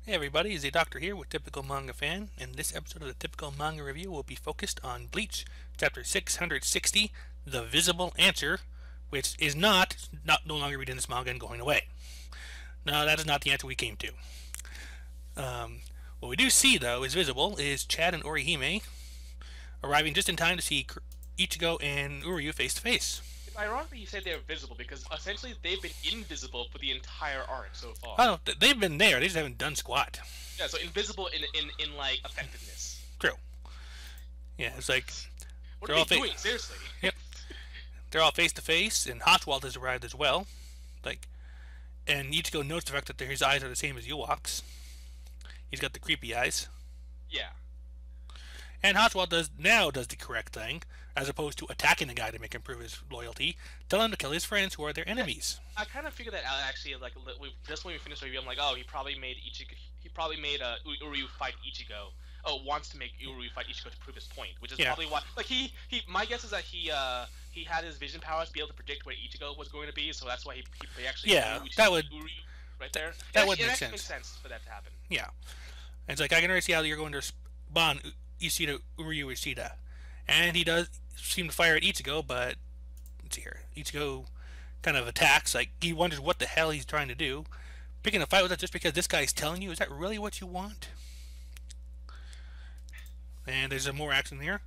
Hey everybody, it's the Doctor here with Typical Manga Fan, and this episode of the Typical Manga Review will be focused on Bleach, Chapter 660, The Visible Answer, which is not no longer reading this manga and going away. No, that is not the answer we came to. What we do see, though, is visible, is Chad and Orihime arriving just in time to see Ichigo and Uryu face to face. It's ironic that you said they're visible because essentially they've been invisible for the entire arc so far. Oh, they've been there, they just haven't done squat. Yeah, so invisible in like effectiveness. True. Yeah, it's like what are they doing? Seriously. Yep. They're all face to face, and Hochwald has arrived as well. And Ichigo notes the fact that his eyes are the same as Ewok's. He's got the creepy eyes. Yeah. And Hochwald does the correct thing, as opposed to attacking the guy to make him prove his loyalty. Tell him to kill his friends who are their enemies. I kind of figured that out actually. Like just when we finished the review, I'm like, oh, he probably made Uryu fight Ichigo. Oh, wants to make Uryu fight Ichigo to prove his point, which is probably why. Like my guess is that he had his vision powers to be able to predict where Ichigo was going to be, so that's why he actually that would Uryu right there. That would make sense. It makes sense for that to happen. Yeah, and it's like I can already see how you're going to respond, Uryu Ishida, and he does seem to fire at Ichigo, but let's see here, Ichigo kind of attacks, like he wonders what the hell he's trying to do. Picking a fight with that just because this guy's telling you, is that really what you want? And there's some more action here.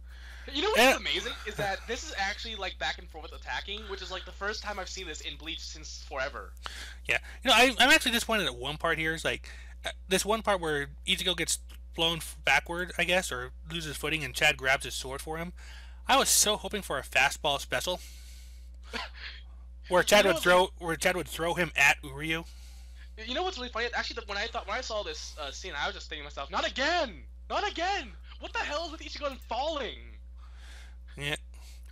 You know what's amazing is that this is actually like back and forth attacking, which is like the first time I've seen this in Bleach since forever. Yeah, I'm actually disappointed at one part here. Is like this one part where Ichigo gets blown backward, I guess, or loses footing, and Chad grabs his sword for him. I was so hoping for a fastball special, where Chad would throw him at Uryu. You know what's really funny? Actually, when I saw this scene, I was just thinking to myself, not again, not again. What the hell is with Ichigo and falling? Yeah.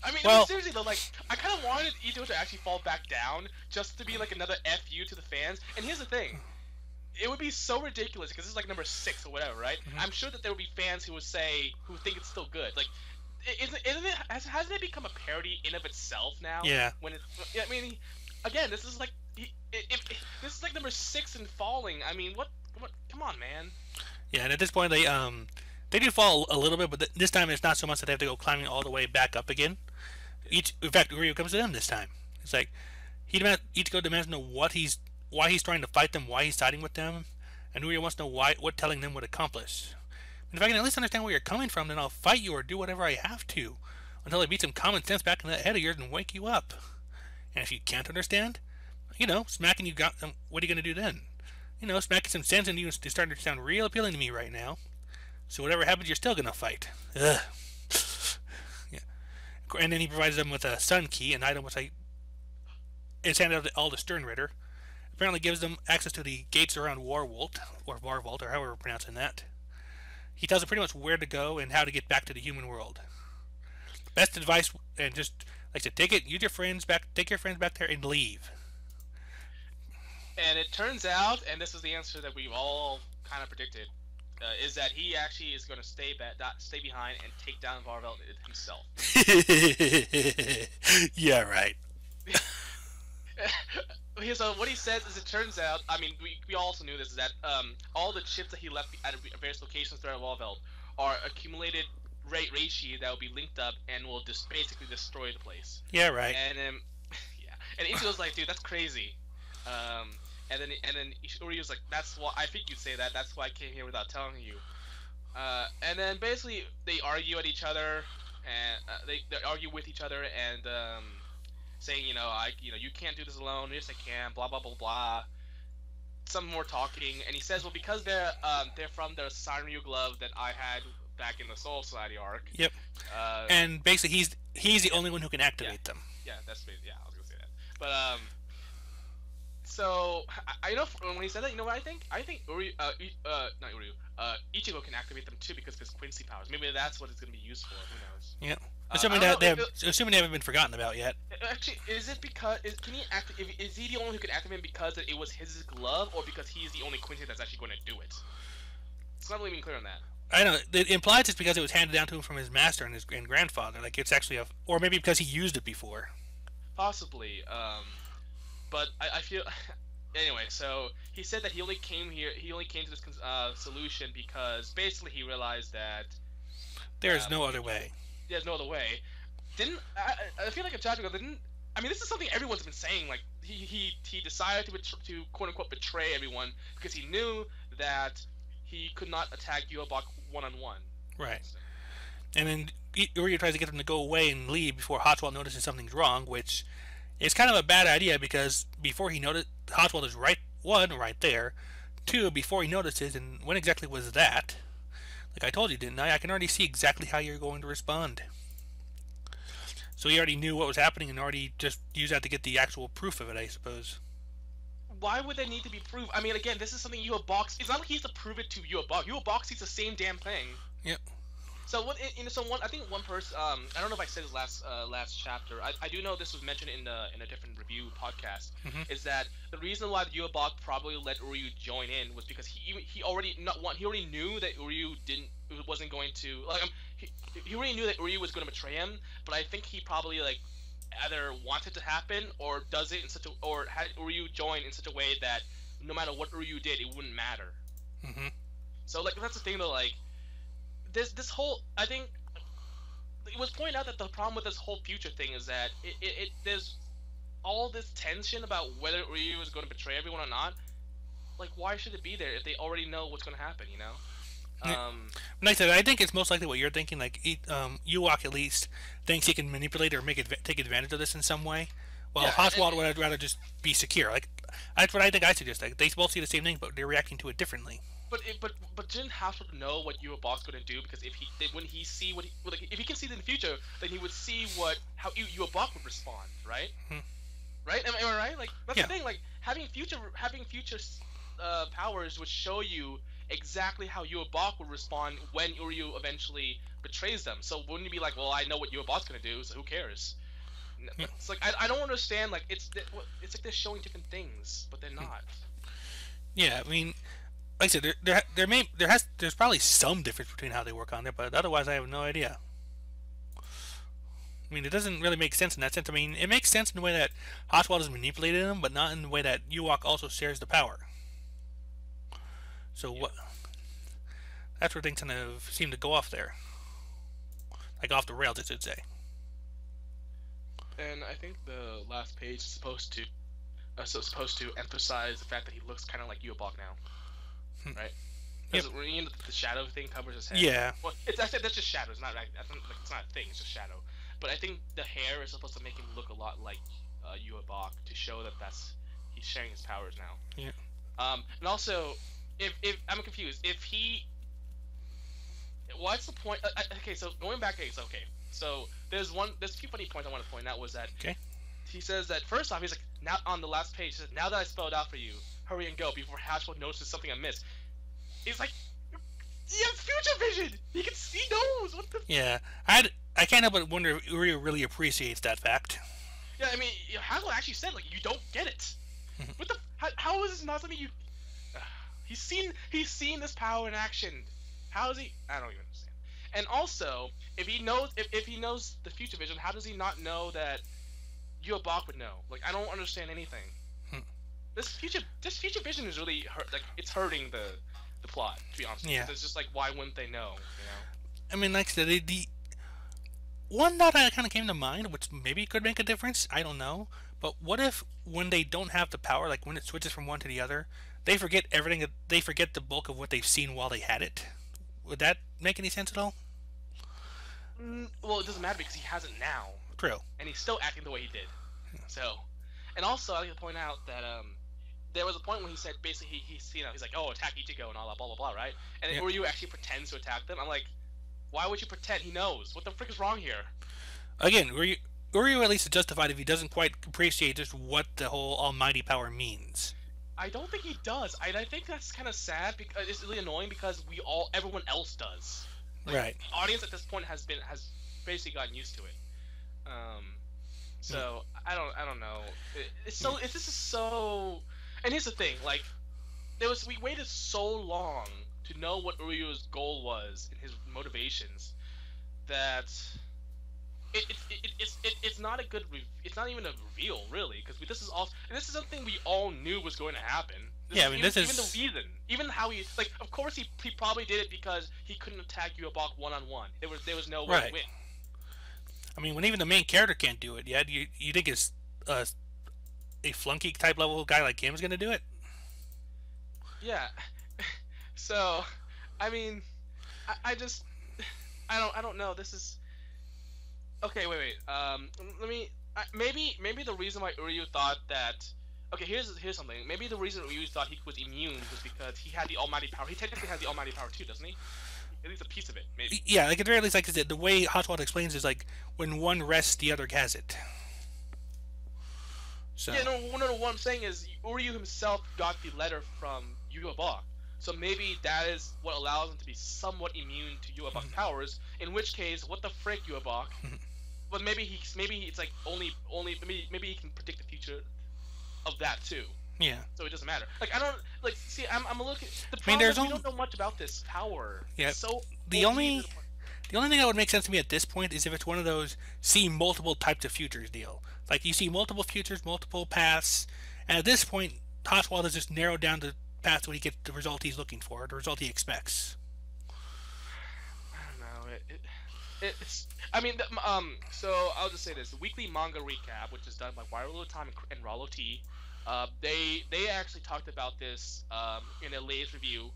I mean, seriously though, like I kind of wanted Ichigo to actually fall back down just to be like another FU to the fans. And here's the thing. It would be so ridiculous because this is like number 6 or whatever, right? Mm-hmm. I'm sure that there would be fans who think it's still good. Like, hasn't it become a parody in of itself now? Yeah. I mean, again, this is like this is like number 6 and falling. I mean, what? Come on, man. Yeah, and at this point they do fall a little bit, but this time it's not so much that they have to go climbing all the way back up again. In fact, Uryu comes to them this time. It's like Ichigo demands to know why he's trying to fight them, why he's siding with them, and Uryu wants to know what telling them would accomplish. And if I can at least understand where you're coming from, then I'll fight you or do whatever I have to until I beat some common sense back in that head of yours and wake you up. And if you can't understand, smacking you what are you gonna do then? Smacking some sense and you starting to sound real appealing to me right now. So whatever happens, you're still gonna fight. Ugh. Yeah. And then he provides them with a sun key, an item which it's handed out to all the Sternritter. Apparently gives them access to the gates around Warwalt, or Varwalt, or however we're pronouncing that. He tells them pretty much where to go and how to get back to the human world. Best advice, and just like I said, take your friends back there and leave. And it turns out, and this is the answer that we've all kind of predicted, is that he actually is going to stay behind and take down Varvel himself. Yeah, right. So what he says is, it turns out, I mean, we also knew this, is that all the chips that he left at various locations throughout Varvel are accumulated reishi that will be linked up and will just basically destroy the place. Yeah, right. And yeah, and Ichigo's like, dude, that's crazy. And then Uryu's like, that's why I think you'd say that. That's why I came here without telling you. And then basically they argue at each other, and they argue with each other, and saying, you can't do this alone. Yes, I can. Blah blah blah blah. Some more talking, and he says, well, because they're from the Sanryu glove that I had back in the Soul Society arc. Yep. And basically he's the only one who can activate them. Yeah, that's basically, I was gonna say that. But so I know when he said that, you know what I think? I think Ichigo can activate them too because of his Quincy powers. Maybe that's what it's going to be used for. Who knows? Yeah. Assuming they haven't been forgotten about yet. Actually, is it because is he the only who can activate him because it was his glove, or because he is the only Quincy that's actually going to do it? It's not really being clear on that. I don't know. It implies it's because it was handed down to him from his master and his grandfather. Like it's actually or maybe because he used it before. Possibly. But I feel anyway, so he said that he only came here. He only came to this solution because basically he realized that There is no other way. there's no other way. Didn't I feel like a chapter ago? Didn't I mean this is something everyone's been saying? Like he decided to quote unquote betray everyone because he knew that he could not attack Yobok one on one. Right. And then Uryu tries to get them to go away and leave before Hotswald notices something's wrong, which is kind of a bad idea because before he noticed, Hotswald is right there. Two, before he notices, and when exactly was that? Like I told you, didn't I? I can already see exactly how you're going to respond. So he already knew what was happening and already just used that to get the actual proof of it, I suppose. Why would they need to be proved? I mean, again, this is something Yobok. It's not like he has to prove it to Yobok. Yobok sees the same damn thing. Yep. So what? I think one person. I don't know if I said this last chapter. I do know this was mentioned in a different review podcast. Mm-hmm. Is that the reason why Yobok probably let Uryu join in was because he already knew that Uryu wasn't going to he already knew that Uryu was going to betray him. But I think he probably like either wanted to happen or does it in such a or had Uryu join in such a way that no matter what Uryu did, it wouldn't matter. Mm-hmm. So like that's the thing though, like this whole I think it was pointed out that the problem with this whole future thing is that it there's all this tension about whether Uryu is going to betray everyone or not. Like why should it be there if they already know what's going to happen, you know? Like I said, I think it's most likely what you're thinking. Like, Ewok at least thinks he can manipulate or take advantage of this in some way. While Yeah, Hotswald would rather just be secure. Like, that's what I think I suggest. Like, they both see the same thing, but they're reacting to it differently. but didn't Hashwood know what Yobok's going to do? Because when he see what if he can see it in the future, then he would see how Yobok would respond, right? Hmm. Right? Am I right? Like that's Yeah. the thing. Like having future powers would show you exactly how Yobok would respond when Uryu eventually betrays them. So wouldn't you be like, well, I know what Yobok's going to do, so who cares? It's like I don't understand. Like it's like they're showing different things, but they're not. Yeah, I mean, like I said, there's probably some difference between how they work on it, but otherwise I have no idea. I mean, it doesn't really make sense in that sense. I mean, it makes sense in the way that Hotswald has manipulated him, but not in the way that Ewok also shares the power. So what? That's where things kind of seem to go off there, like off the rails, I should say. And I think the last page is supposed to emphasize the fact that he looks kind of like Yobok now, right? Yep. Because the shadow thing covers his head. Yeah. Well, that's just shadow. It's not it's not a thing. It's just shadow. But I think the hair is supposed to make him look a lot like Yobok to show that he's sharing his powers now. Yeah. And also, if I'm confused, what's the point? Okay, so going back, okay. So there's a few funny points I want to point out was that he says that first off he's like now on the last page he says now that I spelled out for you, hurry and go before Hashwood notices something I missed. He's like he has future vision. He knows what the. Yeah, I can't help but wonder if Uryu really appreciates that fact. Yeah, I mean Hashwood actually said like you don't get it. What the? How is this not something you? He's seen this power in action. How is he? I don't even understand. And also, if he knows the future vision, how does he not know that Yobok would know? Like, I don't understand anything. This future vision is really it's hurting the plot. To be honest, Yeah. It's just like why wouldn't they know? You know. I mean, like I said, the one thought that kind of came to mind, which maybe could make a difference. I don't know. But what if when they don't have the power, like when it switches from one to the other, they forget everything? They forget the bulk of what they've seen while they had it. Would that make any sense at all? Well, it doesn't matter because he has it now. True. And he's still acting the way he did. So, and also I like to point out that there was a point when he said basically he's like, oh, attack Ichigo and all that blah blah blah, right? And Yep. Uryu actually pretends to attack them. I'm like, why would you pretend? He knows. What the frick is wrong here? Again, Uryu at least is justified if he doesn't quite appreciate just what the whole almighty power means. I don't think he does. I think that's kind of sad because it's really annoying because everyone else does. Like, Right. The audience at this point has basically gotten used to it. So I don't know. This is so. And here's the thing, like, we waited so long to know what Uryu's goal was and his motivations that it's not a good it's not even a reveal really, because this is something we all knew was going to happen. Yeah, I mean, even, this is even the reason, even how he, like, of course he probably did it because he couldn't attack Yuabok one-on-one. There was no way right. to win. I mean, when even the main character can't do it, yet you think it's a flunky type level guy like him is gonna do it? Yeah. So, I mean, I just I don't know. This is okay. Wait. Let me. Maybe the reason why Uryu thought that. Okay, here's something. Maybe the reason Uryu thought he was immune was because he had the almighty power. He technically has the almighty power too, doesn't he? At least a piece of it, maybe. Yeah, like at the very least, like I said, the way Hotspot explains is like when one rests, the other has it. So Yeah, no. What I'm saying is Uryu himself got the letter from Yuabok, so maybe that is what allows him to be somewhat immune to Yuabok's powers. In which case, what the frick, Yuabok? But maybe it's like only maybe he can predict the future of that too. yeah, So it doesn't matter. Like, I don't like. See, I'm looking. The I mean, problem there's is we only don't know much about this power. yeah. It's so The OP only to the point. the only thing that would make sense to me at this point is if it's one of those see multiple types of futures deal. Like you see multiple futures, multiple paths, and at this point, Hotspot has just narrowed down the path where he gets the result he's looking for, the result he expects. I don't know. It's. I mean, So I'll just say this: the weekly manga recap, which is done by Wario Time and Rollo T, they actually talked about this in their latest review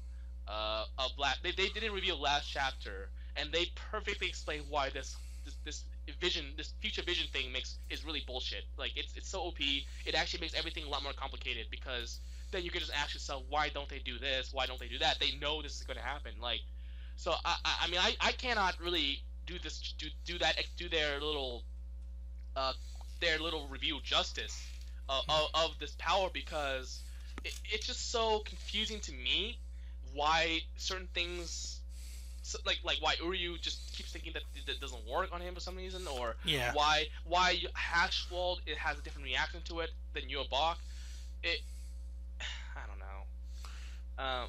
of They did a review of last chapter, and they perfectly explained why this vision, this future vision thing is really bullshit. Like, it's so OP. It actually makes everything a lot more complicated, because then you can just ask yourself, why don't they do this? Why don't they do that? They know this is going to happen. Like, so I mean, I cannot really do this do their little review justice of this power, because it's just so confusing to me why certain things, like why Uryu just keeps thinking that it doesn't work on him for some reason, or Yeah. why Hashwald, it has a different reaction to it than Yuabok. It I don't know.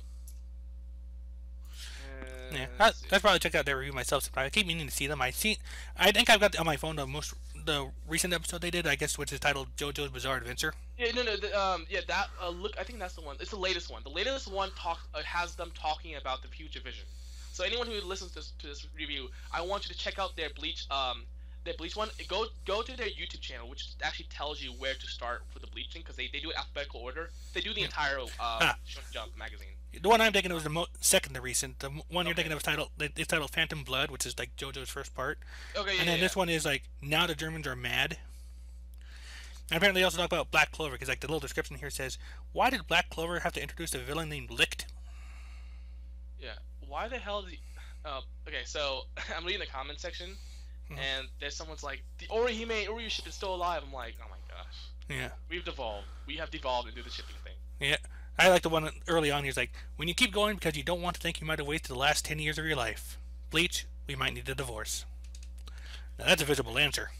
Yeah, Let's see. I'd probably check out their review myself sometime. I keep meaning to see them. I think I've got on my phone the recent episode they did, I guess, which is titled JoJo's Bizarre Adventure. Yeah, no, yeah, that, look, I think that's the one. It's the latest one. The latest one has them talking about the future vision. So anyone who listens to this review, I want you to check out their Bleach one. Go to their YouTube channel, which actually tells you where to start for the bleaching, because they do it alphabetical order. They do the entire Shonen Jump magazine. The one I'm thinking of was the second to recent. The one you're thinking of is titled Phantom Blood, which is like JoJo's first part. Okay, yeah, And then yeah. this one is like Now the Germans Are Mad. And apparently they also talk about Black Clover, because like the little description here says, why did Black Clover have to introduce a villain named Licht? Yeah. Why the hell did he... okay, so I'm reading the comment section, and there's someone's like, the Orihime ship is still alive. I'm like, oh my gosh. Yeah. We have devolved into the shipping thing. Yeah. I like the one early on. He's like, when you keep going because you don't want to think you might have wasted the last 10 years of your life. Bleach, we might need a divorce. Now that's a visible answer.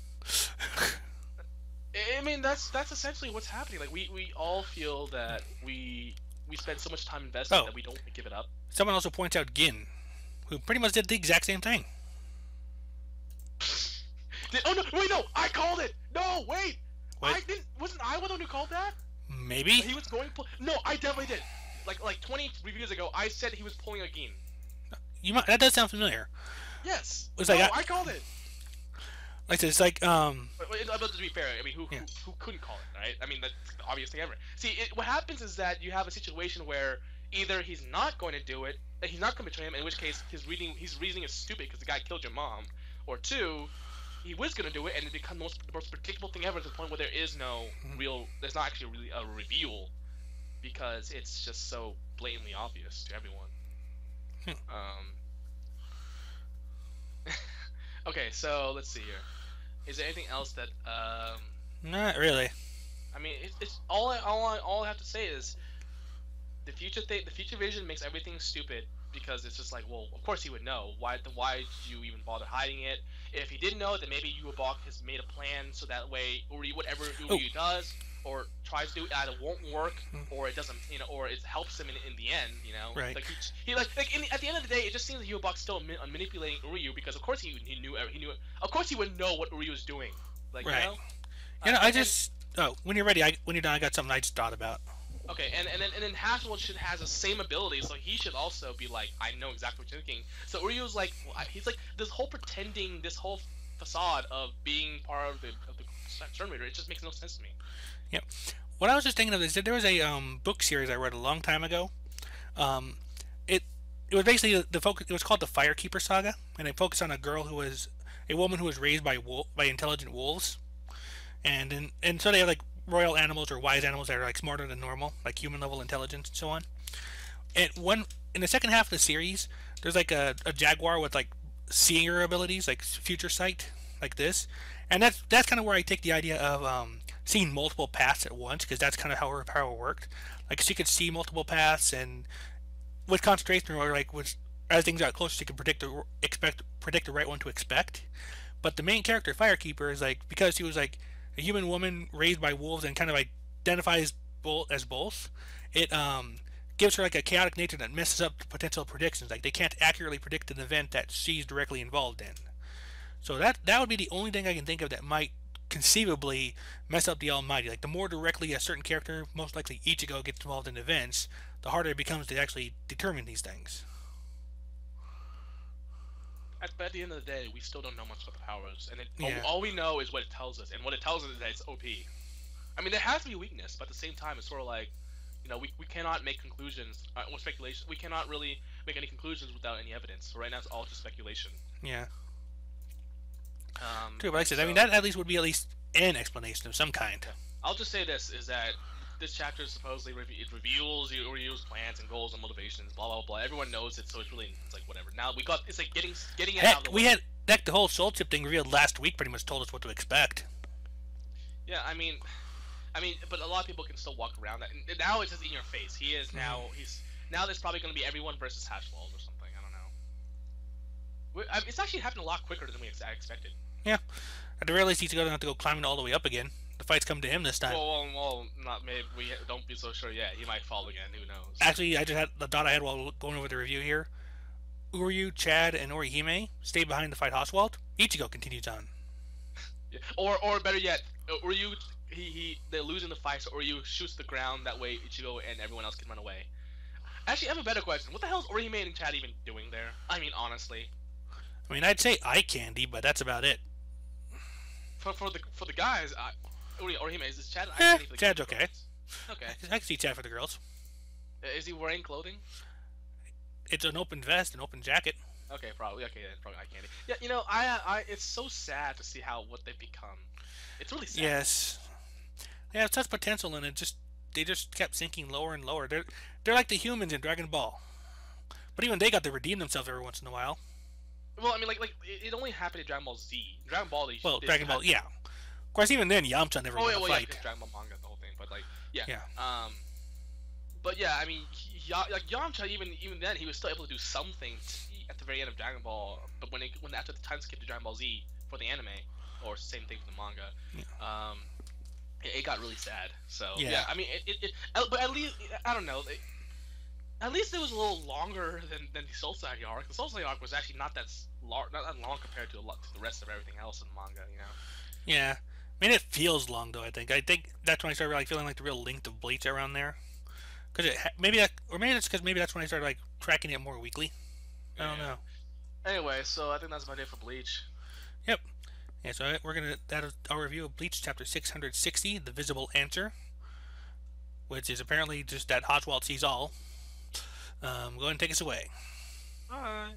I mean, that's essentially what's happening. Like, we all feel that we spend so much time investing that we don't want to give it up. Someone also points out Gin, who pretty much did the exact same thing. Oh no! Wait, no! I called it. No, wait. What? I didn't. Wasn't I the one who called that? Maybe. He was going. No, I definitely did. Like 20 reviews ago, I said he was pulling a Gin. That does sound familiar. Yes. It's like I called it. Like I said, it's like But to be fair, I mean, who couldn't call it, right? I mean, that's the obvious thing ever. See, what happens is that you have a situation where either he's not going to do it, and he's not going to betray him, in which case his reasoning is stupid because the guy killed your mom, or two, he was going to do it, and it becomes the most predictable thing ever, to the point where there is no there's not actually really a reveal, because it's just so blatantly obvious to everyone. Okay, so let's see here. Is there anything else that not really. I mean, it's all I have to say is the future vision makes everything stupid, because it's just like, well, of course he would know. Why did you even bother hiding it? If he didn't know, then maybe Yuabok has made a plan so that way, or whatever Uryu does, or tries to do it either won't work or it doesn't, or it helps him in the end, Right. Like at the end of the day, it just seems like Yubok's still manipulating Uryu because of course he knew of course he would know what Uryu was doing, like Right. I just when you're ready, when you're done, I got something I just thought about. Okay, and then Haswell should has the same ability, so he should also be like, I know exactly what you're thinking. So Uryu's like, he's like this whole pretending, this whole facade of being part of the Stern Reader. It just makes no sense to me. Yeah. What I was just thinking of is that there was a book series I read a long time ago. Um, it it was basically the focus. It was called the Firekeeper Saga, and it focused on a girl who was a woman who was raised by intelligent wolves, and so they have like royal animals or wise animals that are like smarter than normal, like human level intelligence and so on. And one in the second half of the series, there's like a jaguar with like seer abilities, like future sight, like this, and that's kind of where I take the idea of seeing multiple paths at once, because that's kind of how her power worked. Like she could see multiple paths, and with concentration or like with as things got closer, she could predict the right one to expect. But the main character, Firekeeper, is like because she was like a human woman raised by wolves and kind of identifies both as both. It gives her like a chaotic nature that messes up the potential predictions. Like they can't accurately predict an event that she's directly involved in. So that would be the only thing I can think of that might conceivably mess up the Almighty. Like the more directly a certain character, most likely Ichigo, gets involved in events, the harder it becomes to actually determine these things. But at the end of the day, we still don't know much about the powers, and Yeah. all we know is what it tells us, and what it tells us is that it's OP. I mean, there has to be weakness, but at the same time, it's sort of like, we cannot make conclusions or speculation. We cannot really make any conclusions without any evidence. So right now, it's all just speculation. Yeah. Um, True, but like I said, I so, mean that at least would be at least an explanation of some kind. I'll just say this: is that this chapter supposedly it reveals Ryu's plans and goals and motivations. Blah blah blah. Everyone knows it, so it's like whatever. Now it's like getting it out of the way. The whole soul chip thing revealed last week pretty much told us what to expect. Yeah, I mean, but a lot of people can still walk around that. And now it's just in your face. Now there's probably going to be everyone versus Hashwalls or something. I don't know. It's actually happened a lot quicker than I expected. Yeah. At the very least, he's going to have to go climbing all the way up again. The fight's come to him this time. Well, not maybe. We don't be so sure yet. He might fall again. Who knows? Actually, I just had the thought I had while going over the review here. Uryu, Chad, and Orihime stay behind to fight Oswald. Ichigo continues on. Yeah. Or better yet, Uryu they're losing the fight, so Uryu shoots the ground. That way, Ichigo and everyone else can run away. Actually, I have a better question. What the hell is Orihime and Chad even doing there? I mean, honestly. I mean, I'd say eye candy, but that's about it. For the guys, Orihime is Chad. Chad's okay. Okay. I can see Chad for the girls. Is he wearing clothing? It's an open vest, an open jacket. Okay, probably. Okay, then probably eye candy. Yeah, I it's so sad to see what they've become. It's really sad. Yes. They have such potential, and they just kept sinking lower and lower. They're like the humans in Dragon Ball, but even they got to redeem themselves every once in a while. Well, I mean, like it only happened in Dragon Ball Z. Dragon Ball. Dragon Ball, yeah. Of course, even then, Yamcha never won a fight. Yeah, Dragon Ball manga, the whole thing, but like, yeah. Yeah. But yeah, I mean, like Yamcha, even then, he was still able to do something at the very end of Dragon Ball. But when after the time skip to Dragon Ball Z for the anime, or same thing for the manga, it got really sad. So yeah, I mean, but at least I don't know. At least it was a little longer than the Soul Society arc. The Soul Society arc was actually not that long compared to the rest of everything else in the manga. Yeah, I mean, it feels long though. I think that's when I started like feeling like the real length of Bleach around there. Because maybe that's because that's when I started like tracking it more weekly. I don't know. Anyway, so I think that's about it for Bleach. Yep. Yeah, so that is our review of Bleach chapter 660, The Visible Answer, which is apparently just that Oswald sees all. Go ahead and take us away. Alright.